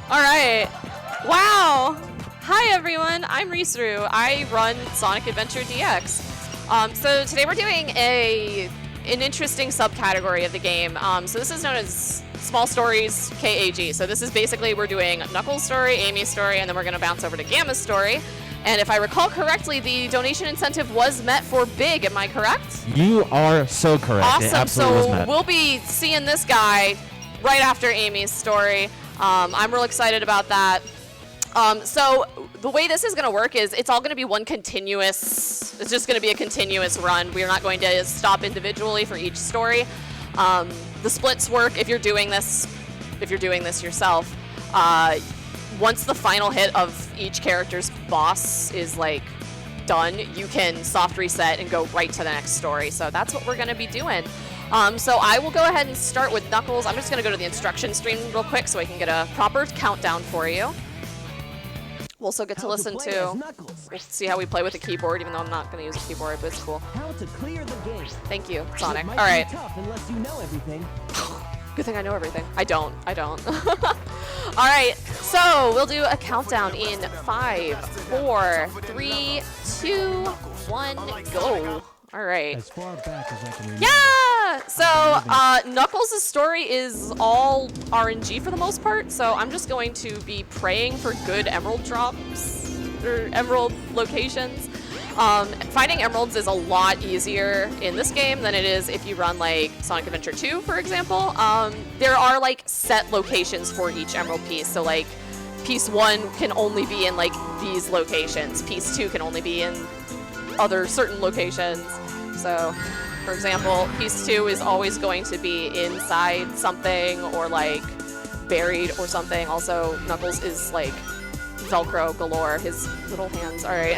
All right. Wow. Hi, everyone. I'm Risuruuu. I run Sonic Adventure DX. So today we're doing an interesting subcategory of the game. So this is known as Small Stories K.A.G. So this is basically we're doing Knuckles' story, Amy's story, and then we're going to bounce over to Gamma's story. And if I recall correctly, the donation incentive was met for big. Am I correct? You are so correct. Awesome. It absolutely was So met. we'll be seeing this guy right after Amy's story. I'm real excited about that. So the way this is going to work is it's all going to be one continuous, it's just going to be a continuous run. We're not going to stop individually for each story. The splits work if you're doing this yourself. Once the final hit of each character's boss is like done, you can soft reset and go right to the next story. So that's what we're going to be doing. So I will go ahead and start with Knuckles. I'm just going to go to the instruction stream real quick so I can get a proper countdown for you. We'll also get to listen to, we'll see how we play with the keyboard, even though I'm not going to use a keyboard, but it's cool. How to clear the game. Thank you, Sonic. It All might right. be tough unless you know everything. Good thing I know everything. I don't. All right, so we'll do a countdown in 5, 4, 3, 2, 1, go. All right. As far back as I can remember. Yeah! So, Knuckles' story is all RNG for the most part, so I'm just going to be praying for good emerald drops, or emerald locations. Finding emeralds is a lot easier in this game than it is if you run, like, Sonic Adventure 2, for example. There are, like, set locations for each emerald piece, so, like, piece 1 can only be in, like, these locations. Piece 2 can only be in other certain locations. So, for example, piece 2 is always going to be inside something or like buried or something. Also, Knuckles is like Velcro galore, his little hands, all right.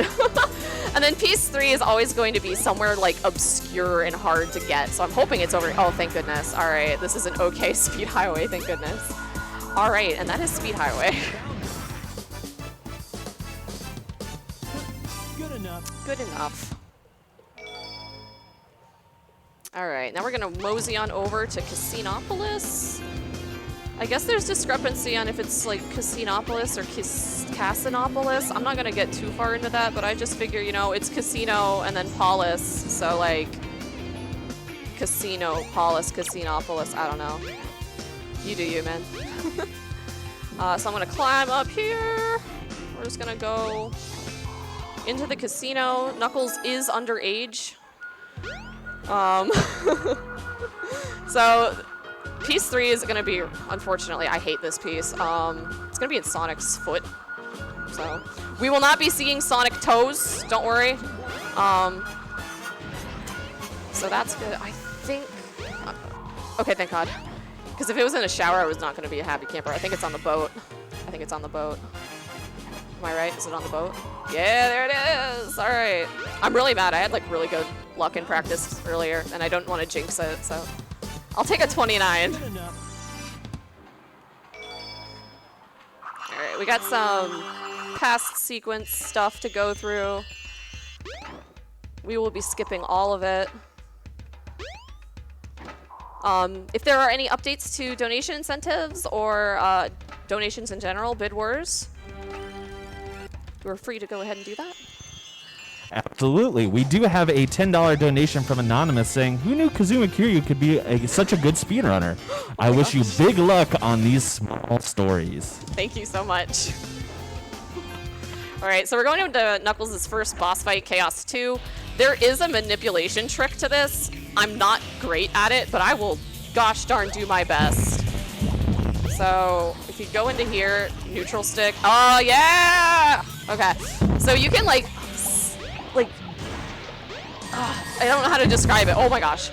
And then piece 3 is always going to be somewhere like obscure and hard to get. So I'm hoping it's over, oh, thank goodness. All right, this is an okay speed highway, thank goodness. All right, and that is speed highway. Good enough. Good enough. All right, now we're gonna mosey on over to Casinopolis. I guess there's discrepancy on if it's like Casinopolis or Casinopolis. I'm not gonna get too far into that, but I just figure, you know, it's Casino and then Polis, so like Casino, Polis, Casinopolis, I don't know. You do you, man. So I'm gonna climb up here. We're just gonna go into the casino. Knuckles is underage. So piece 3 is gonna be, unfortunately, I hate this piece. It's gonna be in Sonic's foot. So we will not be seeing Sonic toes, don't worry. So that's good. I think, okay, thank God. Because if it was in a shower, I was not gonna be a happy camper. I think it's on the boat. I think it's on the boat. Am I right? Is it on the boat? Yeah, there it is. All right. I'm really mad. I had like really good luck in practice earlier, and I don't want to jinx it, so I'll take a 29. Good enough. All right, we got some past sequence stuff to go through. We will be skipping all of it. If there are any updates to donation incentives or donations in general, bid wars, you're free to go ahead and do that. Absolutely. We do have a $10 donation from Anonymous saying, who knew Kazuma Kiryu could be such a good speedrunner? I wish you big luck on these small stories. Thank you so much. All right, so we're going into Knuckles' first boss fight, Chaos 2. There is a manipulation trick to this. I'm not great at it, but I will gosh darn do my best. So if you go into here, neutral stick. Oh, yeah! Okay, so you can like, I don't know how to describe it. Oh my gosh.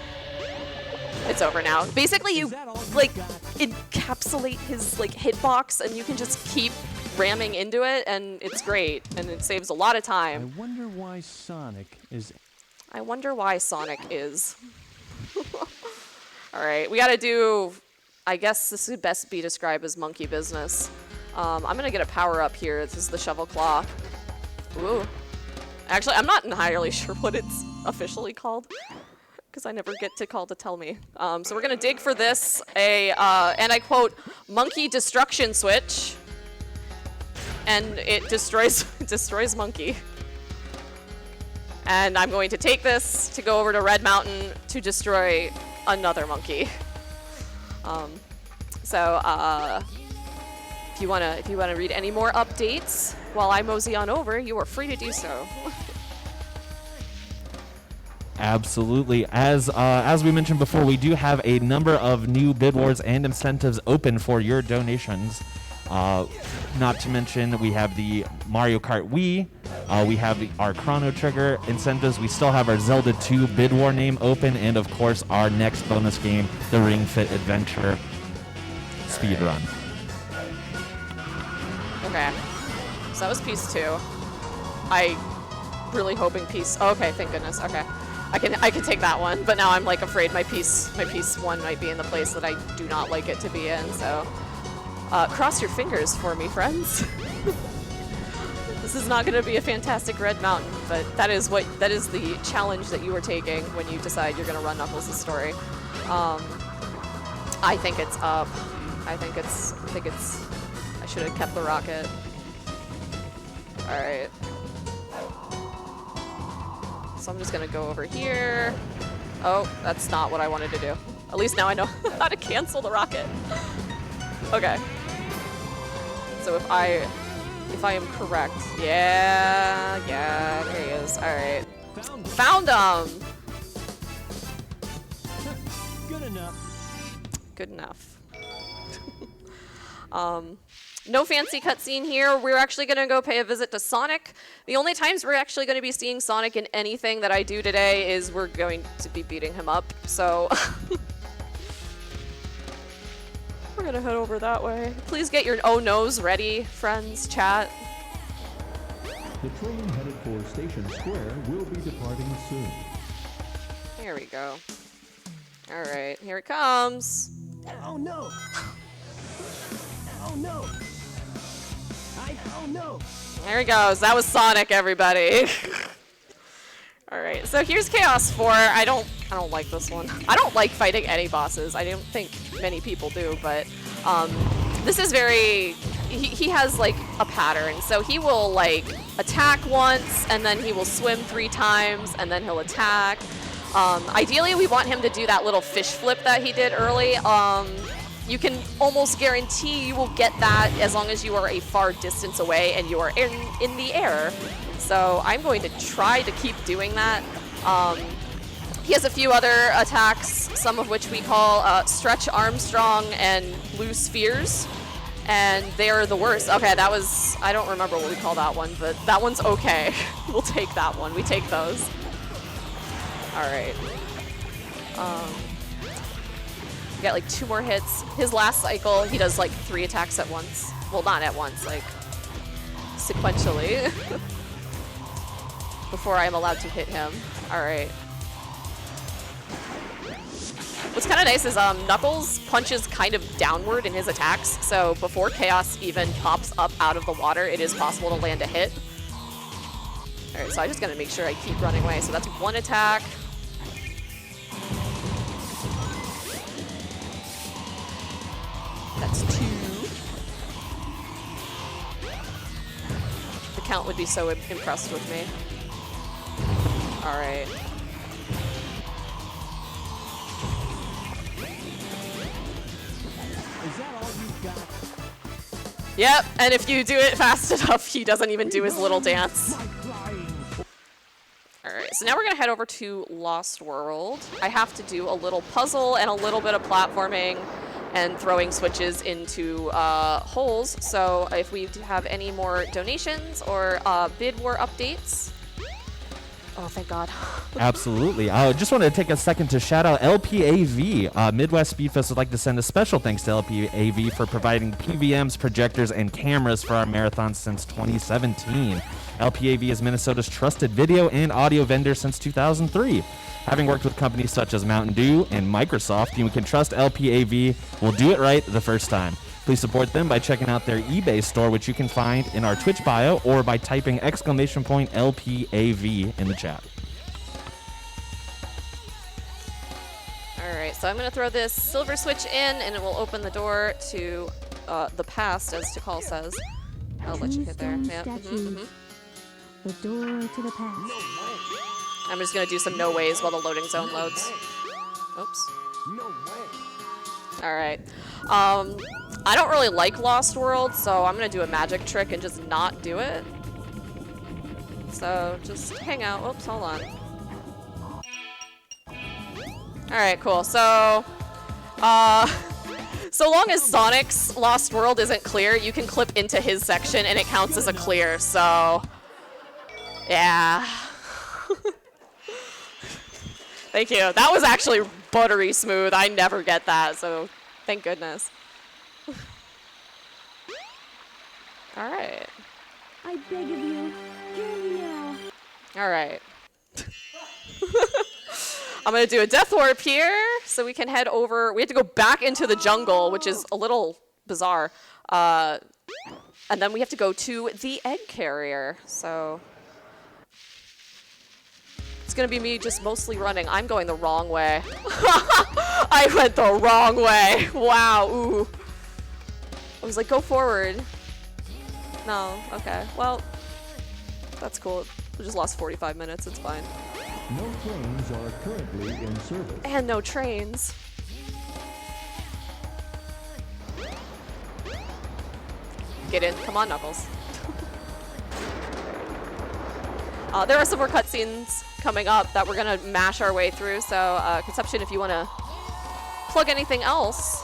It's over now. Basically, you like encapsulate his like hitbox and you can just keep ramming into it and it's great and it saves a lot of time. I wonder why Sonic is... I wonder why Sonic is. All right, we gotta do, I guess this would best be described as monkey business. I'm gonna get a power up here. This is the shovel claw. Ooh. Actually, I'm not entirely sure what it's officially called because I never get to call to tell me. So we're gonna dig for this, and I quote, monkey destruction switch. and it destroys destroys Monkey. And I'm going to take this to go over to Red Mountain to destroy another Monkey. If you wanna read any more updates while I mosey on over, you are free to do so. Absolutely. As we mentioned before, we do have a number of new bid wars and incentives open for your donations. Not to mention, we have the Mario Kart Wii. We have our Chrono Trigger incentives. We still have our Zelda 2 bid war name open, and of course, our next bonus game, the Ring Fit Adventure speedrun. Okay, so that was piece 2. I really hoping piece. Oh, okay, thank goodness. Okay, I can take that one, but now I'm like afraid my piece 1 might be in the place that I do not like it to be in. So cross your fingers for me, friends. This is not going to be a fantastic Red Mountain, but that is the challenge that you are taking when you decide you're going to run Knuckles' story. I think it's up. I think it's. I should have kept the rocket. All right. So I'm just gonna go over here. Oh, that's not what I wanted to do. At least now I know how to cancel the rocket. Okay. So if I am correct, yeah, there he is. All right. Found him. Good enough. Good enough. No fancy cutscene here. We're actually going to go pay a visit to Sonic. The only times we're actually going to be seeing Sonic in anything that I do today is we're going to be beating him up. So we're going to head over that way. Please get your oh no's ready, friends, chat. The train headed for Station Square will be departing soon. There we go. All right, here it comes. Oh no! Oh no! Oh no! There he goes. That was Sonic, everybody. All right, so here's Chaos 4. I don't like this one. I don't like fighting any bosses. I don't think many people do, but this is very. He has like a pattern, so he will like attack once, and then he will swim 3 times, and then he'll attack. Ideally, we want him to do that little fish flip that he did early. You can almost guarantee you will get that as long as you are a far distance away and you are in the air. So I'm going to try to keep doing that. He has a few other attacks, some of which we call Stretch Armstrong and Blue Spheres. And they're the worst. Okay, that was, I don't remember what we call that one, but that one's okay. We'll take that one. We take those. All right. We got like 2 more hits. His last cycle, he does like 3 attacks at once. Well, not at once, like sequentially. Before I am allowed to hit him. All right. What's kind of nice is Knuckles punches kind of downward in his attacks, so before Chaos even pops up out of the water, it is possible to land a hit. All right, so I'm just gonna make sure I keep running away. So that's 1 attack. That's 2. The count would be so impressed with me. All right. Is that all you got? Yep, and if you do it fast enough, he doesn't even do his little dance. Alright, so now we're gonna head over to Lost World. I have to do a little puzzle and a little bit of platforming and throwing switches into holes. So if we have any more donations or bid war updates. Oh, thank God. Absolutely. I just wanted to take a second to shout out LPAV. Midwest Speedfest would like to send a special thanks to LPAV for providing PVMs, projectors, and cameras for our marathon since 2017. LPAV is Minnesota's trusted video and audio vendor since 2003. Having worked with companies such as Mountain Dew and Microsoft, you can trust LPAV will do it right the first time. Please support them by checking out their eBay store, which you can find in our Twitch bio, or by typing !LPAV in the chat. All right, so I'm gonna throw this silver switch in and it will open the door to the past, as Tikal says. I'll let you hit there. Tombstone Yeah. statues. The door to the past. I'm just gonna do some no ways while the loading zone loads. Oops. No way. All right. I don't really like Lost World, so I'm gonna do a magic trick and just not do it. So just hang out. Oops, hold on. All right, cool. So, so long as Sonic's Lost World isn't clear, you can clip into his section and it counts as a clear. So, yeah. Thank you. That was actually buttery smooth. I never get that, so thank goodness. All right. I beg of you, hear me now. All right. I'm gonna do a death warp here, so we can head over. We have to go back into the jungle, which is a little bizarre. And then we have to go to the egg carrier. So it's gonna be me just mostly running. I'm going the wrong way. I went the wrong way. Wow. Ooh. I was like, go forward. No. Okay. Well, that's cool. We just lost 45 minutes. It's fine. No trains are currently in service. And no trains. Get in. Come on, Knuckles. There are some more cutscenes coming up that we're going to mash our way through. So, Conception, if you want to plug anything else.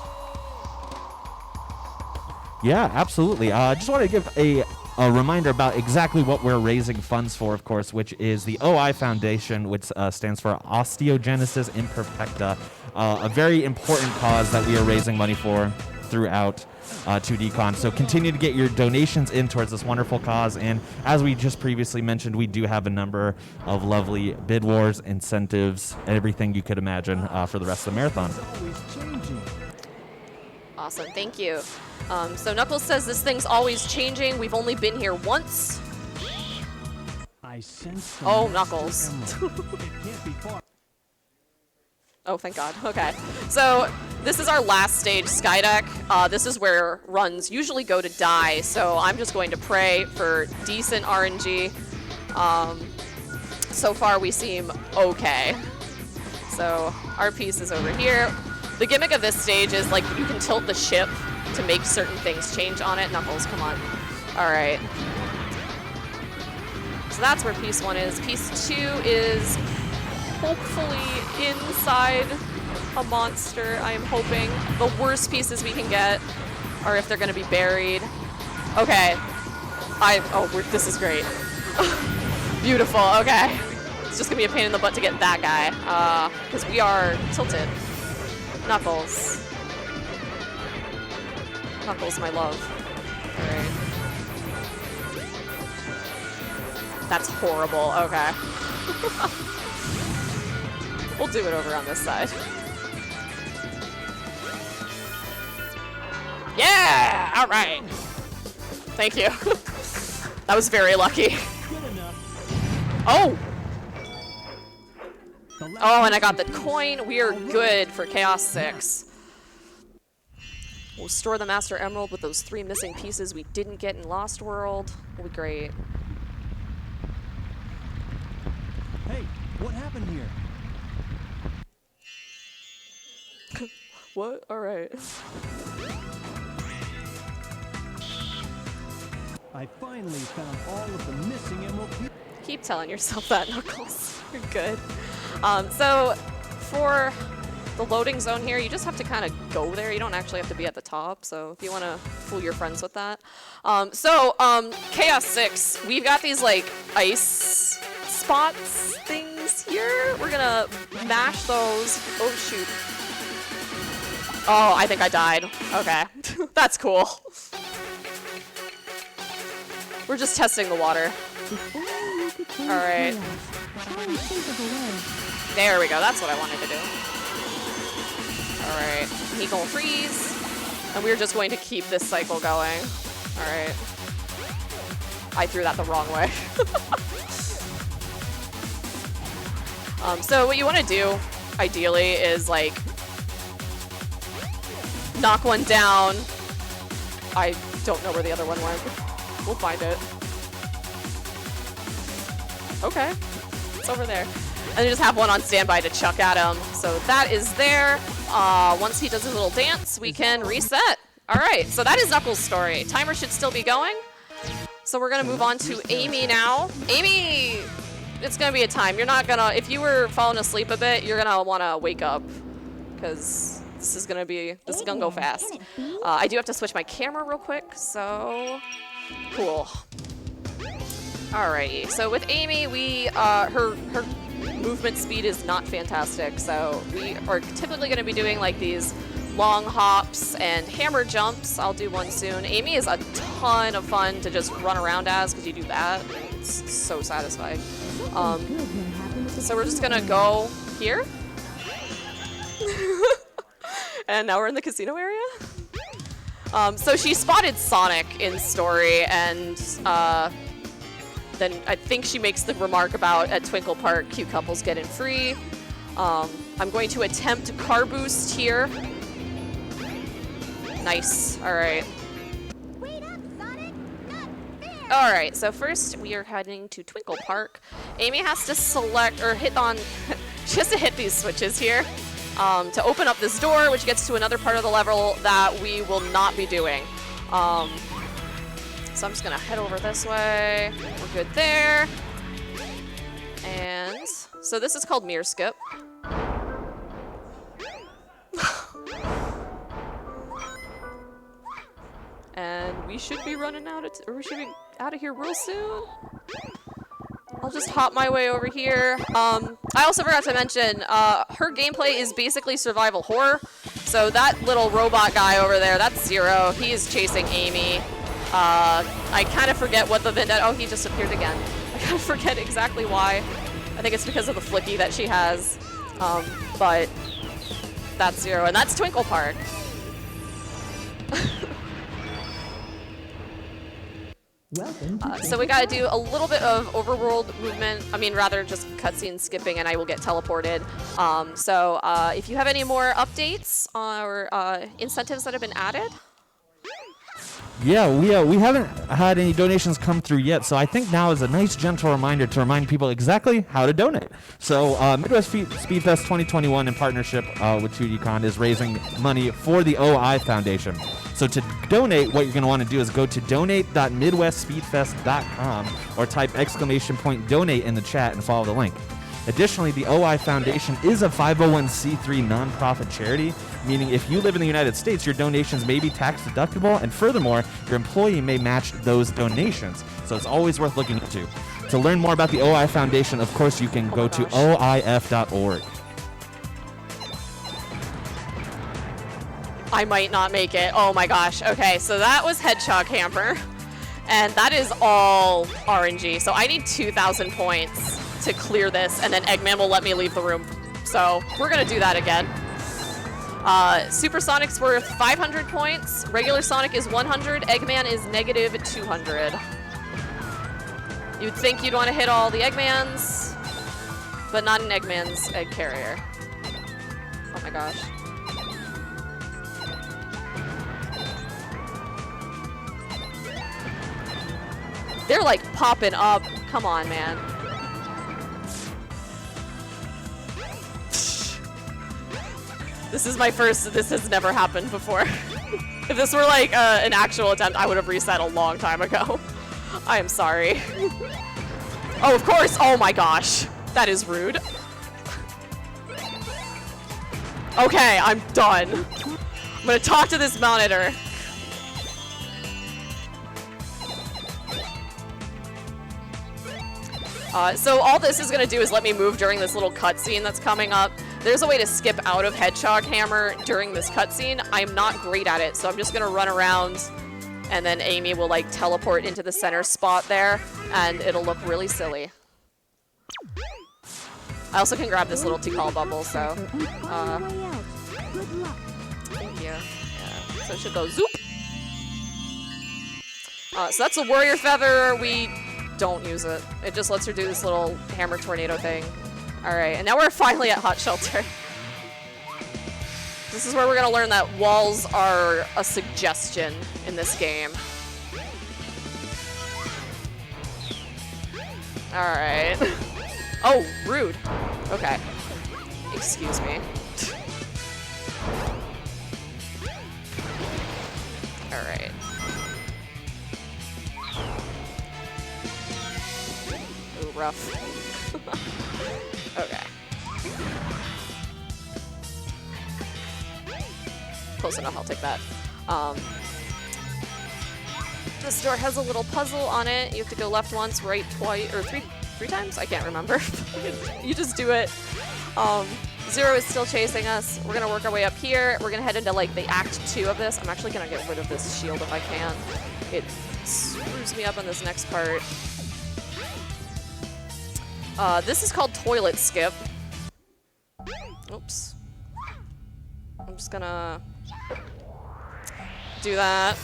Yeah, absolutely. Just want to give a reminder about exactly what we're raising funds for, of course, which is the OI Foundation, which stands for Osteogenesis Imperfecta, a very important cause that we are raising money for throughout 2DCon. So continue to get your donations in towards this wonderful cause. And as we just previously mentioned, we do have a number of lovely bid wars, incentives, everything you could imagine for the rest of the marathon. Always changing. Awesome. Thank you. So Knuckles says this thing's always changing. We've only been here once. I sense the Oh, master Knuckles. emerald. It can't be far. Oh, thank God. Okay. So this is our last stage, Skydeck. This is where runs usually go to die. So I'm just going to pray for decent RNG. So far we seem okay. So our piece is over here. The gimmick of this stage is like you can tilt the ship to make certain things change on it. Knuckles, come on. All right. So that's where piece 1 is. Piece 2 is hopefully inside a monster, I am hoping. The worst pieces we can get are if they're gonna be buried. Okay. This is great. Beautiful, okay. It's just gonna be a pain in the butt to get that guy, because we are tilted. Knuckles. Knuckles, my love. Alright. That's horrible. Okay. We'll do it over on this side. Yeah! Alright. Thank you. That was very lucky. Good enough. Oh! The last Oh, and I got the coin. We are good for Chaos 6. We'll store the Master Emerald with those 3 missing pieces we didn't get in Lost World. Will be great. Hey, what happened here? What? Alright. I finally found all of the missing emerald pieces. Keep telling yourself that, Knuckles. You're good. So, for the loading zone here, you just have to kind of go there. You don't actually have to be at the top, so if you want to fool your friends with that. Chaos 6, we've got these, like, ice spots things here. We're gonna mash those. Oh, shoot. Oh, I think I died. Okay. That's cool. We're just testing the water. If only you could change Alright. chaos. Try and think of a way. There we go. That's what I wanted to do. Alright. He gonna freeze. And we're just going to keep this cycle going. Alright. I threw that the wrong way. So what you want to do, ideally, is like knock one down. I don't know where the other one went. We'll find it. Okay. It's over there. And they just have one on standby to chuck at him. So that is there. Once he does his little dance, we can reset. All right, so that is Knuckles' story. Timer should still be going. So we're gonna move on to Amy now. Amy, it's gonna be a time. You're not gonna, if you were falling asleep a bit, you're gonna wanna wake up. Because this is gonna go fast. I do have to switch my camera real quick, so cool. Alrighty, so with Amy, we, her movement speed is not fantastic, so we are typically going to be doing like these long hops and hammer jumps. I'll do one soon. Amy is a ton of fun to just run around as because you do that. It's so satisfying. So we're just going to go here. And now we're in the casino area. So she spotted Sonic in story, and then I think she makes the remark about at Twinkle Park, cute couples get in free. I'm going to attempt car boost here. Nice. All right. Wait up, Sonic! Not fair! All right. So first we are heading to Twinkle Park. Amy has to select or hit on. She has to hit these switches here to open up this door, which gets to another part of the level that we will not be doing. So I'm just gonna head over this way. We're good there. And so this is called Mirror Skip. And we should be running out of, or we should be out of here real soon. I'll just hop my way over here. I also forgot to mention, her gameplay is basically survival horror. So that little robot guy over there, that's Zero. He is chasing Amy. I kind of forget what the vendetta. Oh, he just appeared again. I kind of forget exactly why. I think it's because of the flicky that she has. But that's Zero, and that's Twinkle Park. So we gotta do a little bit of overworld movement. I mean, rather just cutscene skipping, and I will get teleported. So if you have any more updates or incentives that have been added. Yeah, we haven't had any donations come through yet, so I think now is a nice gentle reminder to remind people exactly how to donate. So Midwest Speedfest 2021 in partnership with 2DCon is raising money for the OI Foundation. So to donate, what you're going to want to do is go to donate.midwestspeedfest.com or type !donate in the chat and follow the link. Additionally, the OI Foundation is a 501c3 nonprofit charity, meaning if you live in the United States, your donations may be tax deductible, and furthermore, your employee may match those donations. So it's always worth looking into. To learn more about the OI Foundation, of course, you can go to oif.org. I might not make it. Oh my gosh. Okay, so that was Hedgehog Hammer, and that is all RNG. So I need 2,000 points to clear this, and then Eggman will let me leave the room. So we're gonna do that again. Super Sonic's worth 500 points. Regular Sonic is 100. Eggman is negative 200. You'd think you'd want to hit all the Eggmans, but not an Eggman's egg carrier. Oh my gosh. They're like popping up. Come on, man. This is my first, this has never happened before. If this were like an actual attempt, I would have reset a long time ago. I am sorry. Oh, of course. Oh my gosh. That is rude. Okay, I'm done. I'm gonna talk to this monitor. So all this is gonna do is let me move during this little cutscene that's coming up. There's a way to skip out of Hedgehog Hammer during this cutscene. I'm not great at it, so I'm just gonna run around, and then Amy will like teleport into the center spot there, and it'll look really silly. I also can grab this little Tikal bubble, so thank you. Yeah. So it should go zoop. So that's a Warrior Feather. We don't use it. It just lets her do this little hammer tornado thing. All right, and now we're finally at Hot Shelter. This is where we're gonna learn that walls are a suggestion in this game. All right. Oh, rude. Okay. Excuse me. All right. Ooh, rough. Okay. Close enough, I'll take that. This door has a little puzzle on it. You have to go left once, right twice, or three times? I can't remember. You just do it. Zero is still chasing us. We're gonna work our way up here. We're gonna head into like the act 2 of this. I'm actually gonna get rid of this shield if I can. It screws me up on this next part. This is called Toilet Skip. Oops. I'm just gonna do that.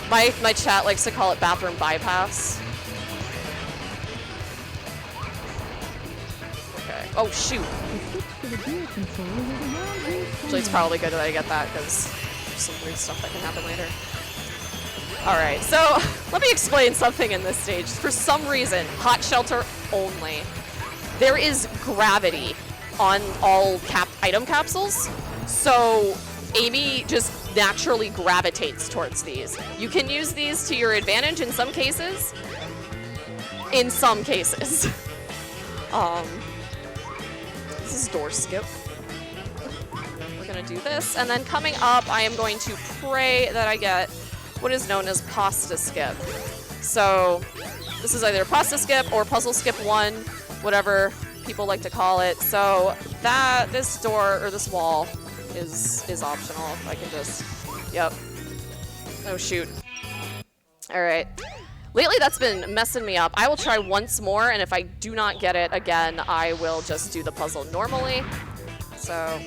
My chat likes to call it bathroom bypass. Okay. Oh, shoot. Actually, it's probably good that I get that because there's some weird stuff that can happen later. Alright, so let me explain something in this stage. For some reason, hot shelter only. There is gravity on all item capsules, so Amy just naturally gravitates towards these. You can use these to your advantage in some cases. In some cases. This is door skip. We're gonna do this, and then coming up, I am going to pray that I get what is known as pasta skip. So this is either pasta skip or puzzle skip 1, whatever people like to call it. So this door or this wall is optional. I can just, yep. Oh shoot. All right. Lately that's been messing me up. I will try once more, and if I do not get it again, I will just do the puzzle normally. So,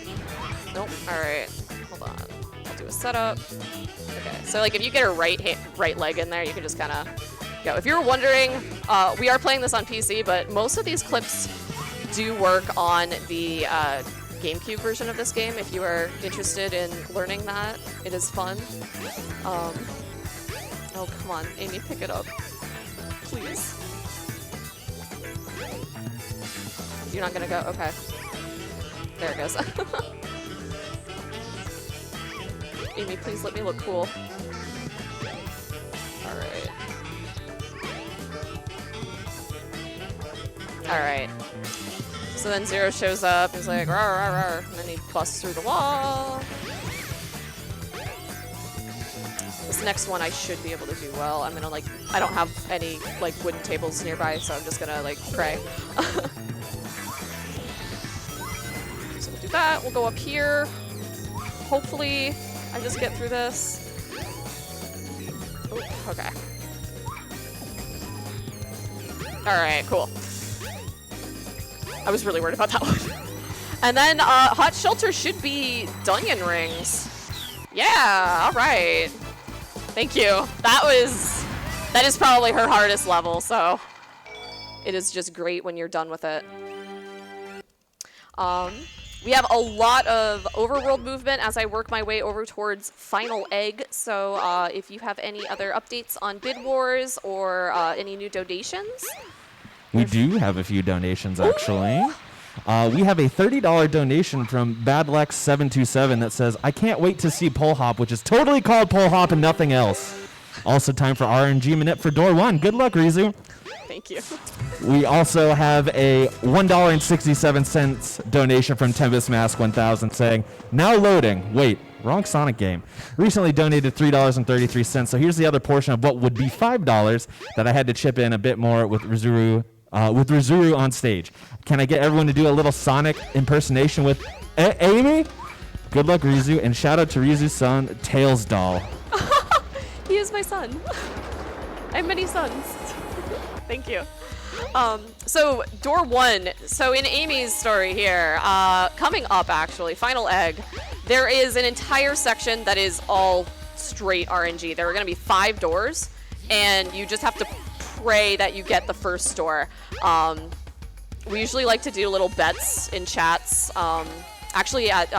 nope. All right. Hold on. I'll do a setup. Okay. So like if you get a right leg in there, you can just kind of go. If you're wondering, we are playing this on PC, but most of these clips do work on the GameCube version of this game. If you are interested in learning that, it is fun. Oh, come on. Amy, pick it up. Please. You're not gonna go? Okay. There it goes. Amy, please let me look cool. Alright. Alright. So then Zero shows up, he's like, rawr, rawr, rawr, and then he busts through the wall. This next one I should be able to do well. I'm gonna like, I don't have any like wooden tables nearby, so I'm just gonna like pray. So we'll do that, we'll go up here. Hopefully I just get through this. Oh, okay. Alright, cool. I was really worried about that one. And then hot shelter should be Dunyan rings. Yeah, alright. Thank you. That is probably her hardest level, so it is just great when you're done with it. We have a lot of overworld movement as I work my way over towards Final Egg, so if you have any other updates on Bid Wars or any new donations. We do have a few donations, actually. We have a $30 donation from Badlex727 that says, I can't wait to see Pole Hop, which is totally called Pole Hop and nothing else. Also time for RNG Minute for Door 1. Good luck, Rizu. Thank you. We also have a $1.67 donation from Tempest Mask 1000 saying, now loading. Wait, wrong Sonic game. Recently donated $3.33. So here's the other portion of what would be $5 that I had to chip in a bit more with Risuruuu on stage. Can I get everyone to do a little Sonic impersonation with Amy? Good luck, Rizu, and shout out to Rizu's son, Tails Doll. He is my son. I have many sons. Thank you. So door 1. So in Amy's story here, coming up actually, Final Egg, there is an entire section that is all straight RNG. There are going to be 5 doors, and you just have to pray that you get the first door. We usually like to do little bets in chats. Actually, at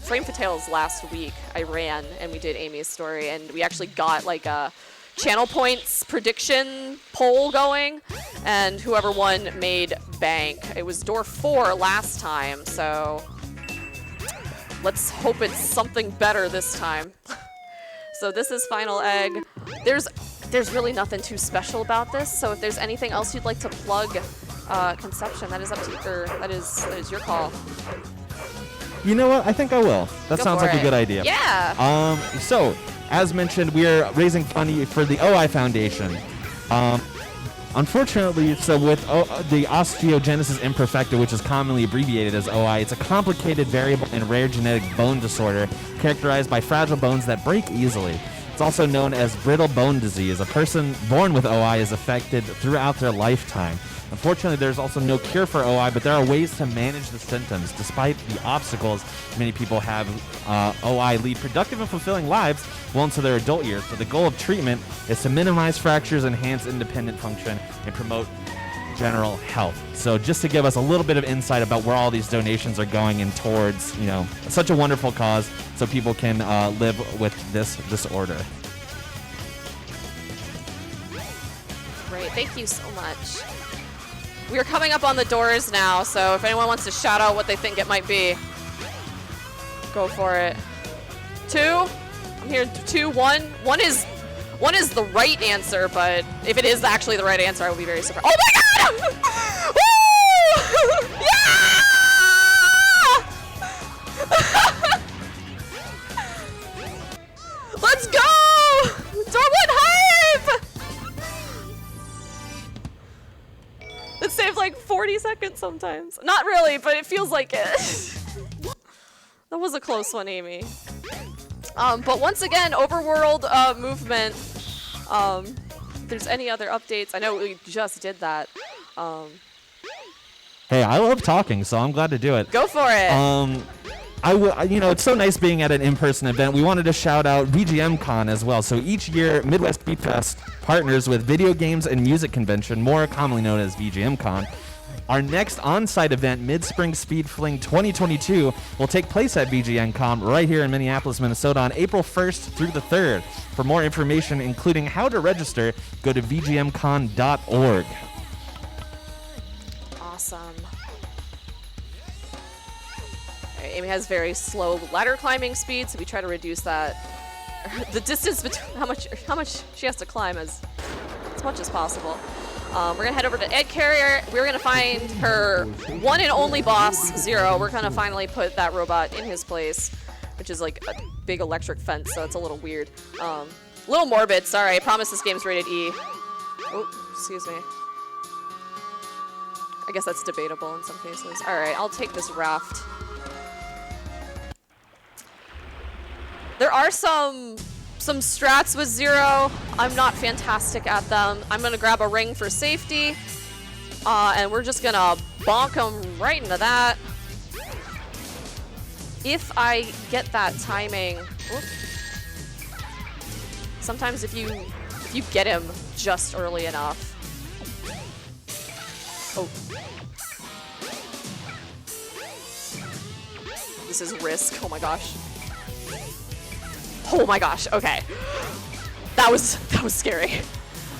Frame Fatales last week, I ran and we did Amy's story, and we actually got like a channel points prediction poll going, and whoever won made bank. It was door 4 last time, so let's hope it's something better this time. So this is final egg. There's really nothing too special about this, so if there's anything else you'd like to plug, Conception, that is up to you, or that is your call. You know what? I think I will. That Go sounds for like it. a good idea. Yeah. So, as mentioned, we are raising money for the OI Foundation. Unfortunately, so with the osteogenesis imperfecta, which is commonly abbreviated as OI, it's a complicated, variable, and rare genetic bone disorder characterized by fragile bones that break easily. It's also known as brittle bone disease. A person born with OI is affected throughout their lifetime. Unfortunately, there's also no cure for OI, but there are ways to manage the symptoms. Despite the obstacles many people have, OI lead productive and fulfilling lives well into their adult years. So the goal of treatment is to minimize fractures, enhance independent function, and promote general health. So just to give us a little bit of insight about where all these donations are going and towards, you know, such a wonderful cause, so people can live with this disorder. Great, thank you so much. We are coming up on the doors now, so if anyone wants to shout out what they think it might be, go for it. 2? I'm hearing 2, 1. One is the right answer, but if it is actually the right answer, I will be very surprised. Oh my god! Woo! Yeah! Let's go! Dorwood hype! It saved like 40 seconds sometimes. Not really, but it feels like it. That was a close one, Amy. But once again, Overworld movement. If there's any other updates, I know we just did that. Hey, I love talking, so I'm glad to do it. Go for it. You know, it's so nice being at an in-person event. We wanted to shout out VGM Con as well. So each year, Midwest Beat Fest partners with Video Games and Music Convention, more commonly known as VGM Con. Our next on-site event, Mid-Spring Speed Fling 2022, will take place at VGM Con right here in Minneapolis, Minnesota on April 1st through the 3rd. For more information, including how to register, go to vgmcon.org. Awesome. Amy has very slow ladder climbing speed, so we try to reduce that. The distance between how much she has to climb as much as possible. We're gonna head over to Ed Carrier. We're gonna find her one and only boss, Zero. We're gonna finally put that robot in his place, which is like a big electric fence, so it's a little weird. A little morbid, sorry. I promise this game's rated E. Oh, excuse me. I guess that's debatable in some cases. All right, I'll take this raft. There are some strats with Zero. I'm not fantastic at them. I'm gonna grab a ring for safety, and we're just gonna bonk him right into that. If I get that timing, whoop. Sometimes if you get him just early enough. Oh. This is risk. Oh my gosh. Oh my gosh, okay. That was scary.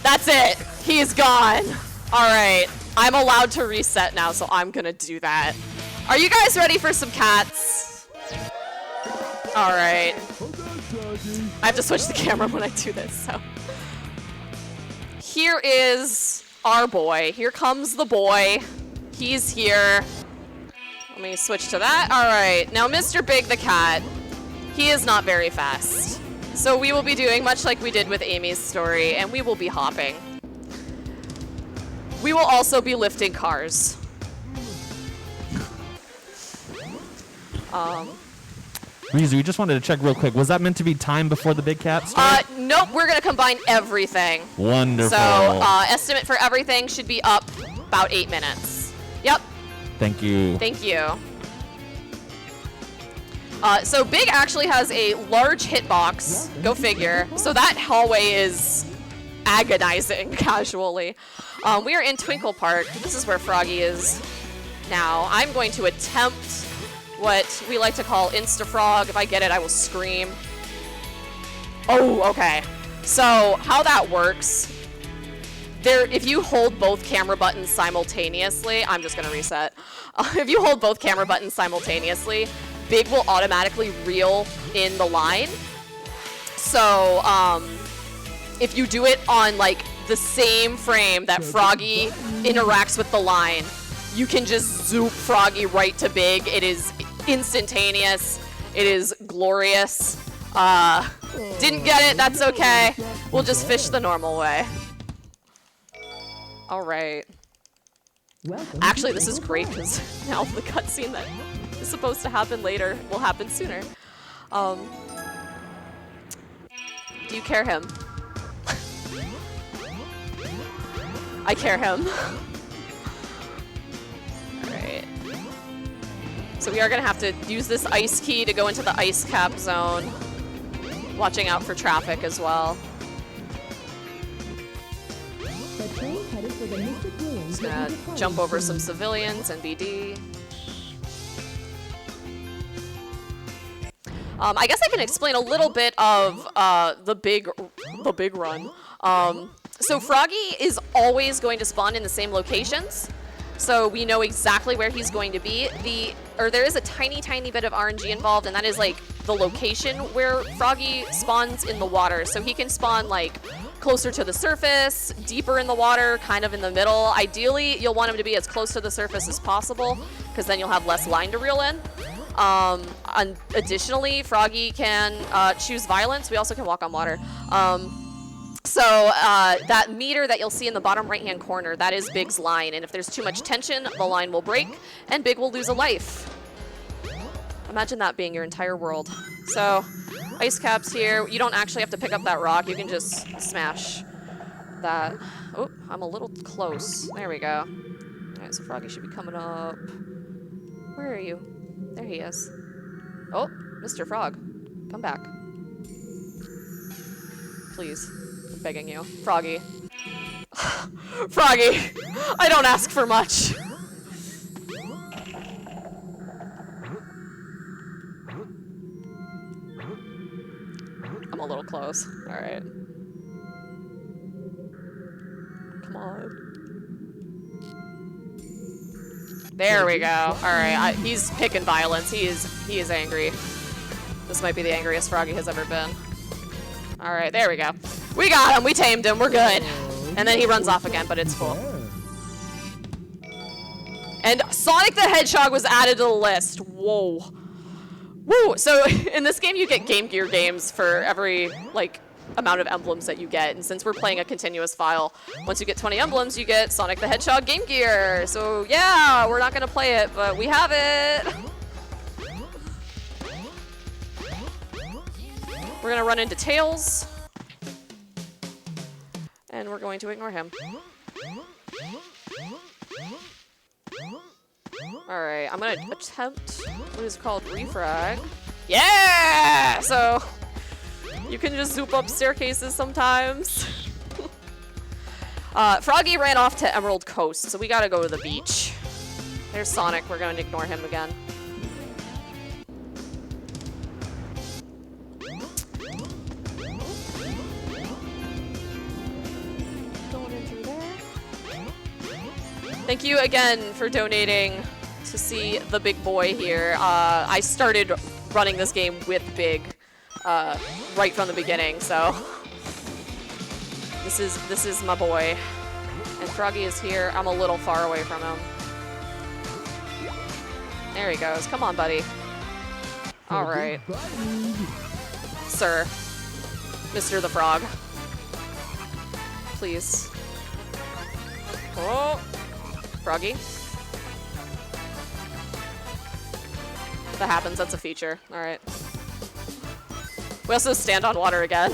That's it. He's gone. All right. I'm allowed to reset now, so I'm gonna do that. Are you guys ready for some cats? All right. I have to switch the camera when I do this, so. Here is our boy. Here comes the boy. He's here. Let me switch to that. All right. Now, Mr. Big the cat. He is not very fast. So we will be doing much like we did with Amy's story, and we will be hopping. We will also be lifting cars. Rizu, we just wanted to check real quick. Was that meant to be time before the big cat story? Nope, we're gonna combine everything. Wonderful. So estimate for everything should be up about 8 minutes. Yep. Thank you. Thank you. So Big actually has a large hitbox, go figure. So that hallway is agonizing casually. We are in Twinkle Park. This is where Froggy is now. I'm going to attempt what we like to call Insta-Frog. If I get it, I will scream. Oh, okay. So how that works, if you hold both camera buttons simultaneously, I'm just gonna reset. If you hold both camera buttons simultaneously, Big will automatically reel in the line. So if you do it on like the same frame that Froggy interacts with the line, you can just zoop Froggy right to Big. It is instantaneous. It is glorious. Didn't get it, that's okay. We'll just fish the normal way. All right. Actually, this is great because now the cutscene that is supposed to happen later will happen sooner. Do you care him? I care him. Alright. So we are gonna have to use this ice key to go into the ice cap zone. Watching out for traffic as well. Just gonna jump over some civilians and BD. I guess I can explain a little bit of the big run. So Froggy is always going to spawn in the same locations, so we know exactly where he's going to be. There is a tiny bit of RNG involved, and that is like the location where Froggy spawns in the water. So he can spawn like closer to the surface, deeper in the water, kind of in the middle. Ideally, you'll want him to be as close to the surface as possible, because then you'll have less line to reel in. And additionally, Froggy can choose violence. We also can walk on water. So that meter that you'll see in the bottom right-hand corner, that is Big's line. And if there's too much tension, the line will break, and Big will lose a life. Imagine that being your entire world. So, ice caps here. You don't actually have to pick up that rock. You can just smash that. Oh, I'm a little close. There we go. All right, so Froggy should be coming up. Where are you? There he is. Oh, Mr. Frog, come back. Please, I'm begging you. Froggy. Froggy, I don't ask for much. I'm a little close. All right. Come on. There we go. All right, he's picking violence. He is angry. This might be the angriest Froggy has ever been. All right, there we go. We got him. We tamed him. We're good. And then he runs off again, but it's cool. And Sonic the Hedgehog was added to the list. Whoa. Woo! So in this game, you get Game Gear games for every like amount of emblems that you get, and since we're playing a continuous file, once you get 20 emblems, you get Sonic the Hedgehog Game Gear. So yeah, we're not gonna play it, but we have it. We're gonna run into Tails, and we're going to ignore him. Alright, I'm gonna attempt what is called refrag. Yeah! So, you can just zoop up staircases sometimes. Froggy ran off to Emerald Coast, so we gotta go to the beach. There's Sonic, we're gonna ignore him again. Going in through there. Thank you again for donating to see the big boy here. I started running this game with Big right from the beginning, so this is my boy. And Froggy is here. I'm a little far away from him. There he goes. Come on, buddy. All right, sir, Mr. the Frog. Please. Oh. Froggy. That happens, that's a feature. Alright. We also stand on water again.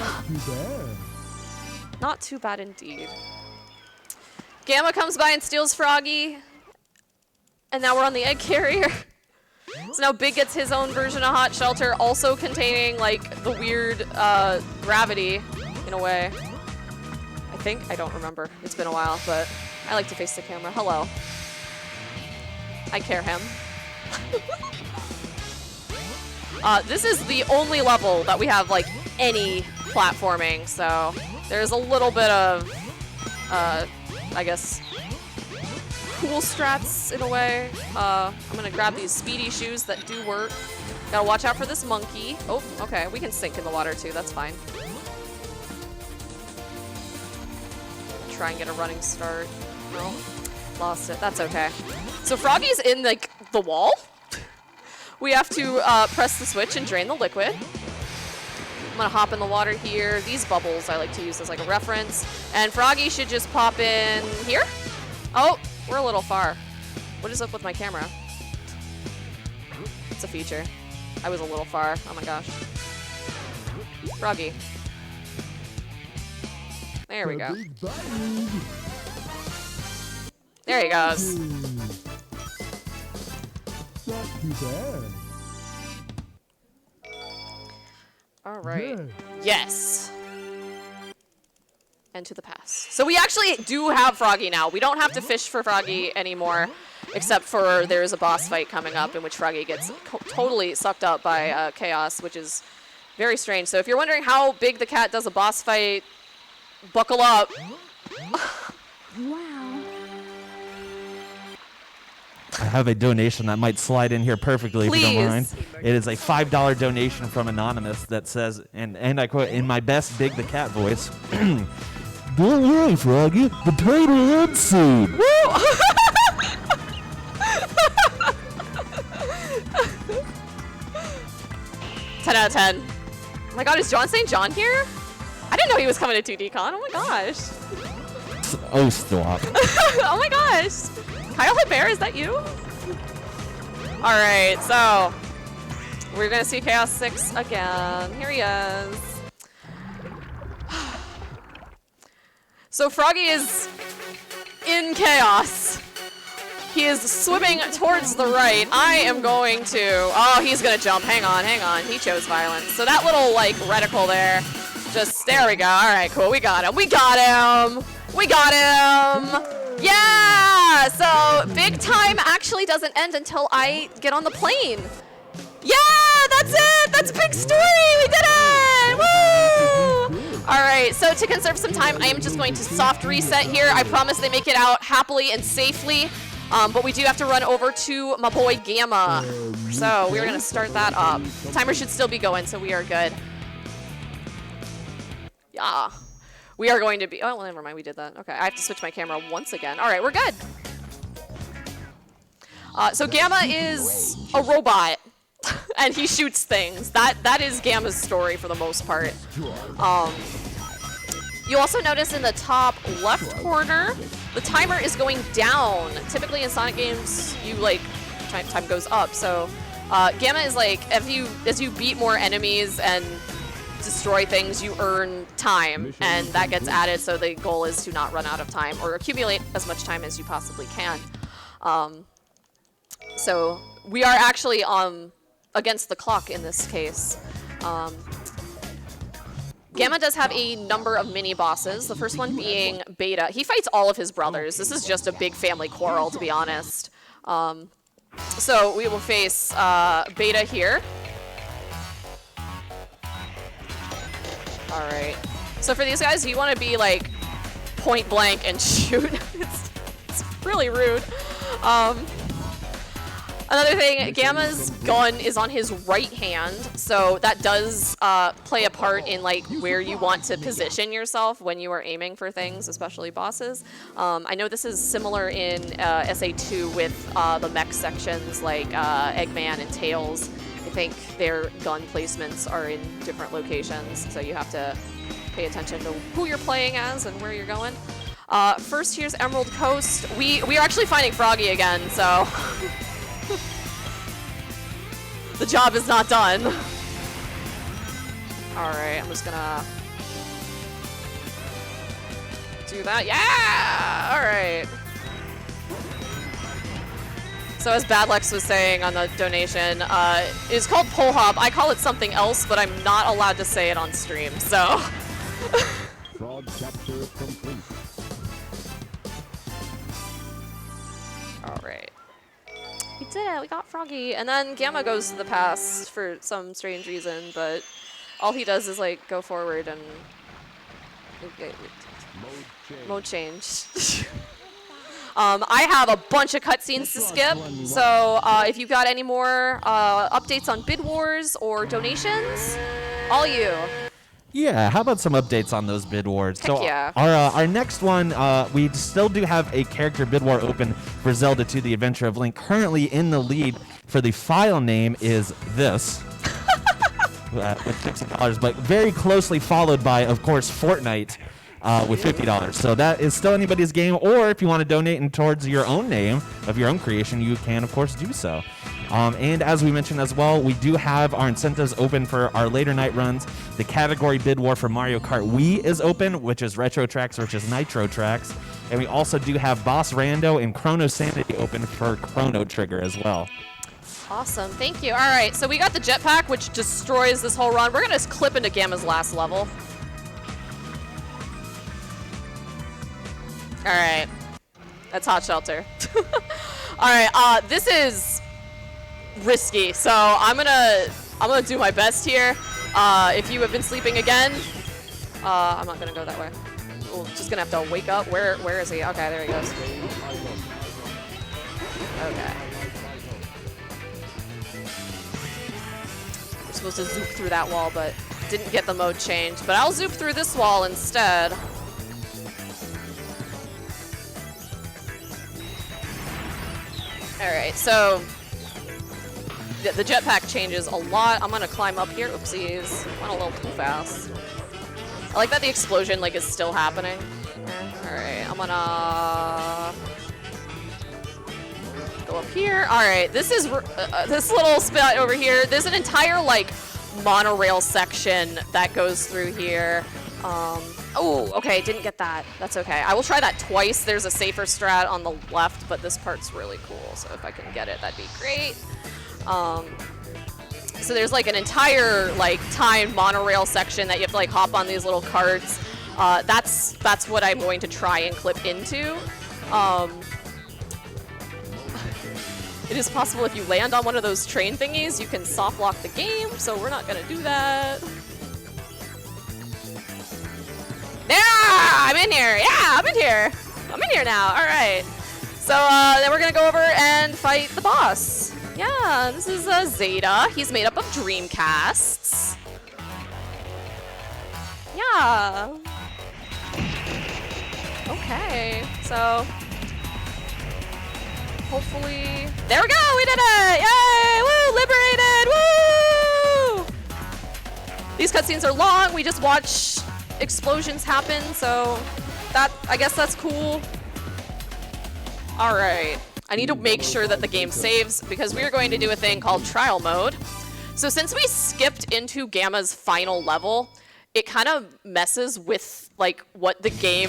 Not too bad indeed. Gamma comes by and steals Froggy. And now we're on the egg carrier. So now Big gets his own version of Hot Shelter, also containing like the weird gravity in a way. I think, I don't remember. It's been a while, but I like to face the camera. Hello. I care him. This is the only level that we have like any platforming, so there's a little bit of, I guess, cool strats in a way. I'm gonna grab these speedy shoes that do work. Gotta watch out for this monkey. Oh, okay, we can sink in the water too, that's fine. Try and get a running start. No, lost it, that's okay. So Froggy's in like the wall. We have to press the switch and drain the liquid. I'm gonna hop in the water here. These bubbles I like to use as like a reference. And Froggy should just pop in here. Oh, we're a little far. What is up with my camera? It's a feature. I was a little far. Oh my gosh. Froggy. There we go. There he goes. Not too bad. All right. Yeah. Yes. And to the pass. So we actually do have Froggy now. We don't have to fish for Froggy anymore, except for there's a boss fight coming up in which Froggy gets totally sucked up by Chaos, which is very strange. So if you're wondering how big the cat does a boss fight, buckle up. Wow. I have a donation that might slide in here perfectly if you don't Please. mind. It is a $5 donation from Anonymous that says, and I quote, in my best Big the Cat voice, "Don't worry, Froggy, the title ends soon." Woo! 10 out of 10. Oh my god, is John St. John here? I didn't know he was coming to 2D Con. Oh my gosh. Oh, stop. Oh my gosh. Kyle Bear, is that you? Alright, so we're gonna see Chaos 6 again. Here he is. So Froggy is in chaos. He is swimming towards the right. I am going to, oh, he's gonna jump. Hang on, hang on. He chose violence. So that little like reticle there, just, there we go. All right, cool, we got him. We got him. We got him. Yeah, so big time actually doesn't end until I get on the plane. Yeah, that's it. That's big story. We did it. Woo! All right, so to conserve some time, I am just going to soft reset here. I promise they make it out happily and safely. But we do have to run over to my boy Gamma. So we're gonna start that up. Timer should still be going, so we are good. Yeah. We are going to be, oh, well, never mind, we did that. Okay, I have to switch my camera once again. All right, we're good. So Gamma is a robot, and he shoots things. That is Gamma's story for the most part. You also notice in the top left corner, the timer is going down. Typically in Sonic games, you like, time goes up. So Gamma is like, as you beat more enemies and destroy things, you earn time, and that gets added, so the goal is to not run out of time or accumulate as much time as you possibly can. So we are actually against the clock in this case. Gamma does have a number of mini bosses, the first one being Beta. He fights all of his brothers. This is just a big family quarrel, to be honest. So we will face Beta here. All right. So for these guys, you want to be like point blank and shoot. It's really rude. Another thing, Gamma's gun is on his right hand, so that does play a part in like where you want to position yourself when you are aiming for things, especially bosses. I know this is similar in SA2 with the mech sections like Eggman and Tails. I think their gun placements are in different locations, so you have to pay attention to who you're playing as and where you're going. First, here's Emerald Coast. We are actually finding Froggy again, so the job is not done. All right, I'm just gonna do that. Yeah! All right. So as Badlex was saying on the donation, it's called pole hop. I call it something else, but I'm not allowed to say it on stream, so. Frog capture complete. All right. We did it, we got Froggy. And then Gamma goes to the past for some strange reason, but all he does is like go forward and mode change. I have a bunch of cutscenes to skip, so if you've got any more updates on Bid Wars or donations, all you. Yeah, how about some updates on those bid wars? Heck yeah. Our next one, we still do have a character bid war open for Zelda 2: The Adventure of Link. Currently in the lead for the file name is this. With $60, but very closely followed by, of course, Fortnite with $50. So that is still anybody's game, or if you want to donate towards your own name of your own creation, you can, of course, do so. And as we mentioned as well, we do have our incentives open for our later night runs. The category bid war for Mario Kart Wii is open, which is Retro Tracks versus Nitro Tracks. And we also do have Boss Rando and Chrono Sanity open for Chrono Trigger as well. Awesome, thank you. All right, so we got the jetpack, which destroys this whole run. We're gonna clip into Gamma's last level. All right, that's Hot Shelter. All right, this is risky, so I'm gonna do my best here. If you have been sleeping again, I'm not gonna go that way. We're just gonna have to wake up. Where is he? Okay, there he goes. Okay. We're supposed to zoop through that wall, but didn't get the mode changed. But I'll zoop through this wall instead. Alright, so the jetpack changes a lot. I'm gonna climb up here. Oopsies. Went a little too fast. I like that the explosion like is still happening. Alright, I'm gonna go up here. Alright, this is this little spot over here. There's an entire like monorail section that goes through here. Oh, okay, didn't get that. That's okay. I will try that twice. There's a safer strat on the left, but this part's really cool, so if I can get it, that'd be great. So there's like an entire like timed monorail section that you have to like hop on these little carts. That's what I'm going to try and clip into. It is possible if you land on one of those train thingies, you can soft lock the game, so we're not gonna do that. Yeah, I'm in here. Yeah, I'm in here. I'm in here now. All right. So then we're gonna go over and fight the boss. Yeah, this is Zeta. He's made up of Dreamcasts. Yeah. Okay. So hopefully, there we go. We did it. Yay! Woo! Liberated! Woo! These cutscenes are long. We just watch explosions happen, so I guess that's cool. All right, I need to make sure that the game saves because we are going to do a thing called trial mode. So since we skipped into Gamma's final level, it kind of messes with like what the game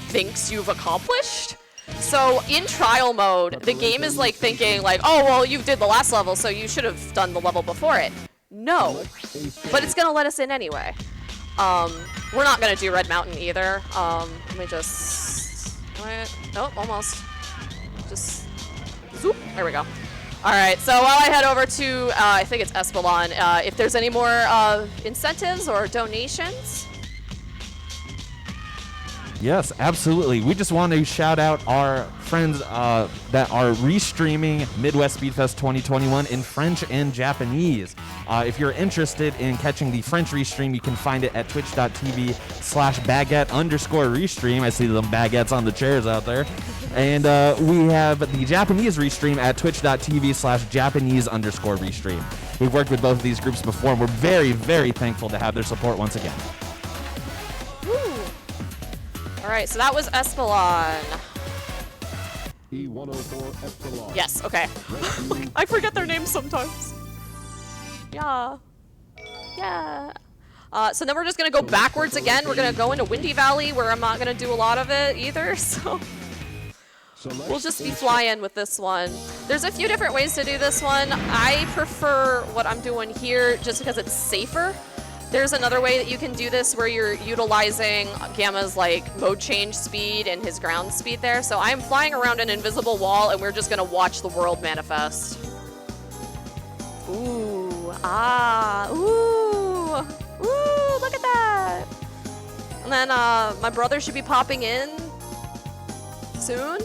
thinks you've accomplished. So in trial mode, the game is like thinking like, oh, well, you did the last level, so you should have done the level before it. No, but it's gonna let us in anyway. We're not gonna do Red Mountain either. Let me just, oh, almost. Just, zoop, there we go. All right, so while I head over to, I think it's Espelon, if there's any more incentives or donations. Yes, absolutely. We just want to shout out our friends that are restreaming Midwest Speedfest 2021 in French and Japanese. If you're interested in catching the French restream, you can find it at twitch.tv/baguette_restream. I see them baguettes on the chairs out there. And we have the Japanese restream at twitch.tv/Japanese_restream. We've worked with both of these groups before, and we're very, very thankful to have their support once again. All right, so that was Espelon. E104 Epsilon. Yes, okay. I forget their names sometimes. Yeah. Yeah. So then we're just gonna go backwards again. We're gonna go into Windy Valley where I'm not gonna do a lot of it either, so we'll just be flying with this one. There's a few different ways to do this one. I prefer what I'm doing here just because it's safer. There's another way that you can do this where you're utilizing Gamma's like mode change speed and his ground speed there. So I'm flying around an invisible wall and we're just gonna watch the world manifest. Ooh, ah, ooh, ooh. And then my brother should be popping in soon.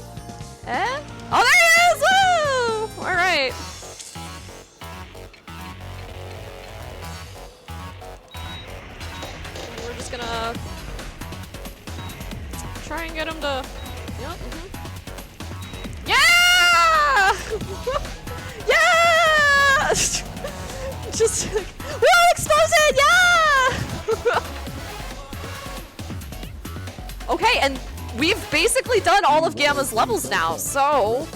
Eh? Oh, there he is! Woo! All right. We're just gonna try and get him to. Yep. Yeah! Yeah! Just like, whoa, explosion! Yeah! Okay, and we've basically done all of Gamma's levels now, so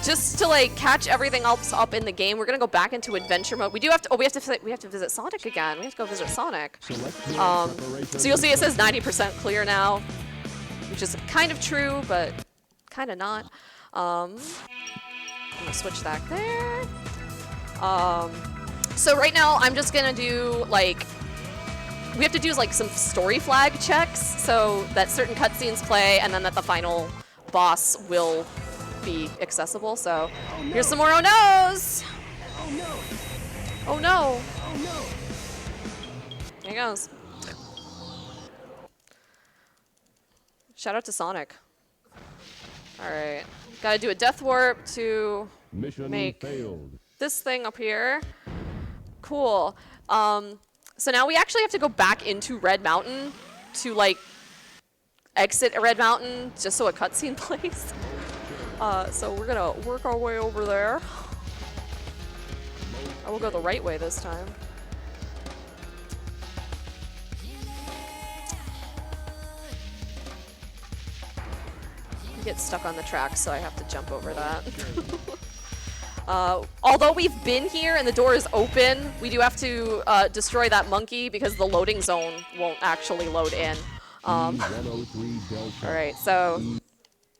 just to like catch everything else up in the game, we're gonna go back into adventure mode. We do have to. Oh, we have to visit Sonic again. We have to go visit Sonic. So you'll see it says 90% clear now, which is kind of true, but kind of not. I'm gonna switch that there. So right now I'm just gonna do like. We have to do like some story flag checks so that certain cutscenes play and then that the final boss will be accessible. So here's some more oh no's. Oh no! Oh no. Oh no! Here he goes. Shout out to Sonic. All right, gotta do a death warp to Mission make failed. this thing up here. Cool. So now we actually have to go back into Red Mountain to like exit Red Mountain just so a cutscene plays. So we're gonna work our way over there. I will go the right way this time. I get stuck on the track, so I have to jump over that. Although we've been here and the door is open, we do have to destroy that monkey because the loading zone won't actually load in. Alright, so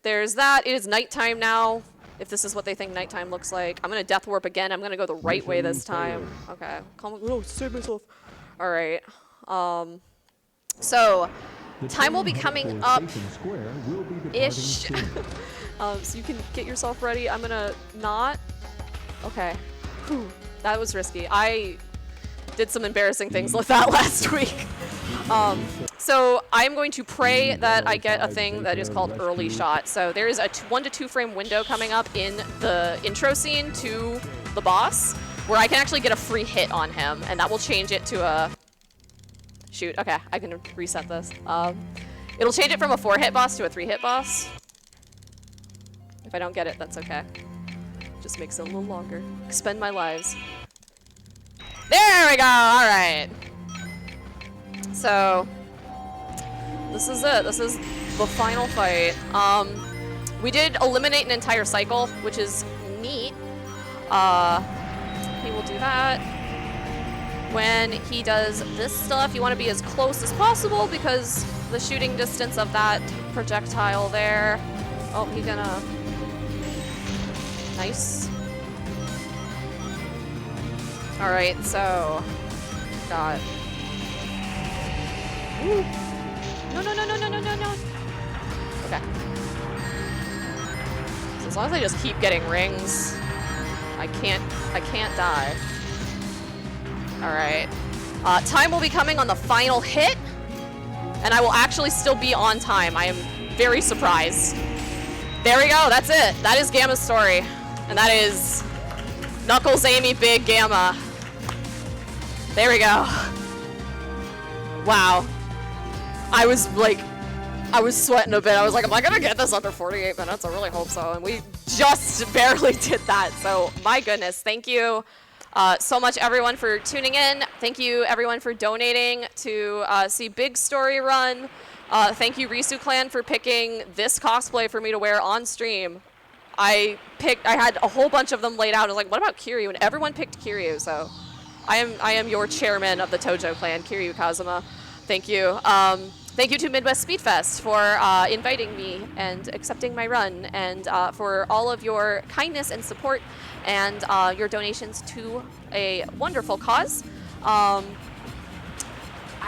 there's that. It is nighttime now, if this is what they think nighttime looks like. I'm going to death warp again. I'm going to go the right way this time. Okay, oh, save myself. Alright, so time will be coming up-ish. So you can get yourself ready. I'm going to not... Okay. Whew. That was risky. I did some embarrassing things with that last week. So I'm going to pray that I get a thing that is called early shot. So there is a 1 to 2 frame window coming up in the intro scene to the boss where I can actually get a free hit on him, and that will change it to a... Shoot, okay, I can reset this. It'll change it from a 4-hit boss to a 3-hit boss. If I don't get it, that's okay. Just makes it a little longer. Expend my lives. There we go! Alright. So, this is it. This is the final fight. We did eliminate an entire cycle, which is neat. He will do that. When he does this stuff, you want to be as close as possible because the shooting distance of that projectile there. Oh, he's gonna... Nice. Alright, so... Got... Ooh. No, no, no, no, no, no, no, no. Okay. So as long as I just keep getting rings, I can't die. Alright. Time will be coming on the final hit, and I will actually still be on time. I am very surprised. There we go, that's it. That is Gamma's story. And that is Knuckles, Amy, Big, Gamma. There we go. Wow. I was sweating a bit. I was like, am I gonna get this under 48 minutes? I really hope so. And we just barely did that. So my goodness, thank you so much everyone for tuning in. Thank you everyone for donating to see Big Story run. Thank you Risuruuu Clan for picking this cosplay for me to wear on stream. I had a whole bunch of them laid out. I was like, what about Kiryu? And everyone picked Kiryu, so I am your chairman of the Tojo clan, Kiryu Kazuma. Thank you. Thank you to Midwest Speed Fest for inviting me and accepting my run, and for all of your kindness and support and your donations to a wonderful cause. I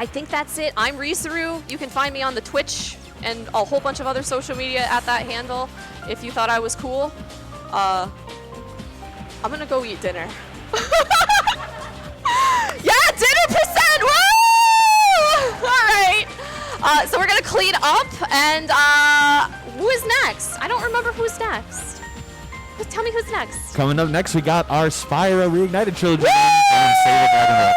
think that's it. I'm Risuruuu. You can find me on the Twitch and a whole bunch of other social media at that handle if you thought I was cool. I'm gonna go eat dinner. Yeah, dinner percent! Woo! All right. up, and who is next? I don't remember who's next. Tell me who's next. Coming up next, we got our Spyro Reignited trilogy from Save the Dragon Rock.